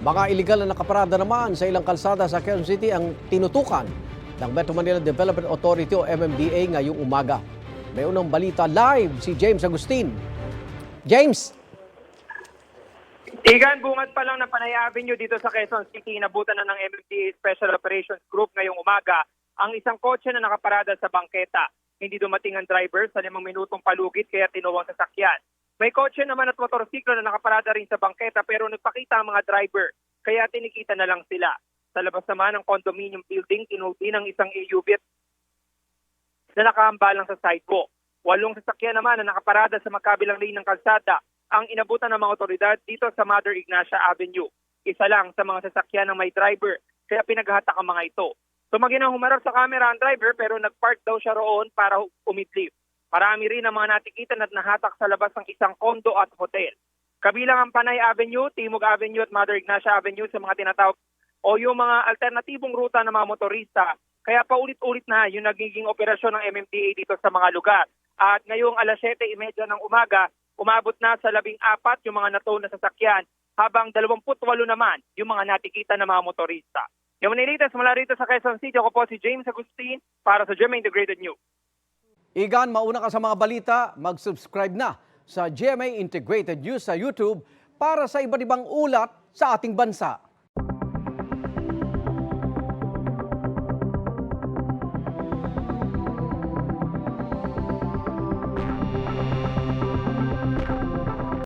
Mga iligal na nakaparada naman sa ilang kalsada sa Quezon City ang tinutukan ng Metro Manila Development Authority o MMDA ngayong umaga. May unang balita live si James Agustin. James! Igan, bungad pa lang ng Panay Avenue dito sa Quezon City, inabutan na ng MMDA Special Operations Group ngayong umaga ang isang kotse na nakaparada sa bangketa. Hindi dumating ang driver sa 5 minutong palugit kaya tinuwang sasakyan. May kotse naman at motorsiklo na nakaparada rin sa bangketa pero nagpakita ang mga driver kaya tinikita na lang sila. Sa labas naman ng condominium building, tinuti ng isang AUV na nakahambalang sa sidewalk. 8 sasakyan naman na nakaparada sa magkabilang lane ng kalsada ang inabutan ng mga otoridad dito sa Mother Ignacia Avenue. Isa lang sa mga sasakyan ng may driver kaya pinaghahatak ang mga ito. Tumaginang humarap sa camera ang driver pero nagpark daw siya roon para umidlip. Marami rin ang mga natikitan at nahatak sa labas ng isang kondo at hotel. Kabilang ang Panay Avenue, Timog Avenue at Mother Ignacia Avenue sa mga tinatawag o yung mga alternatibong ruta ng mga motorista. Kaya paulit-ulit na yung nagiging operasyon ng MMDA dito sa mga lugar. At ngayong alas 7:30 ng umaga, umabot na sa 14 yung mga natow na sasakyan habang 28 naman yung mga natikita ng mga motorista. Yung manilitas mula rito sa Quezon City, ako po si James Agustin para sa GMA Integrated News. Igan, mauna ka sa mga balita, mag-subscribe na sa GMA Integrated News sa YouTube para sa iba't ibang ulat sa ating bansa.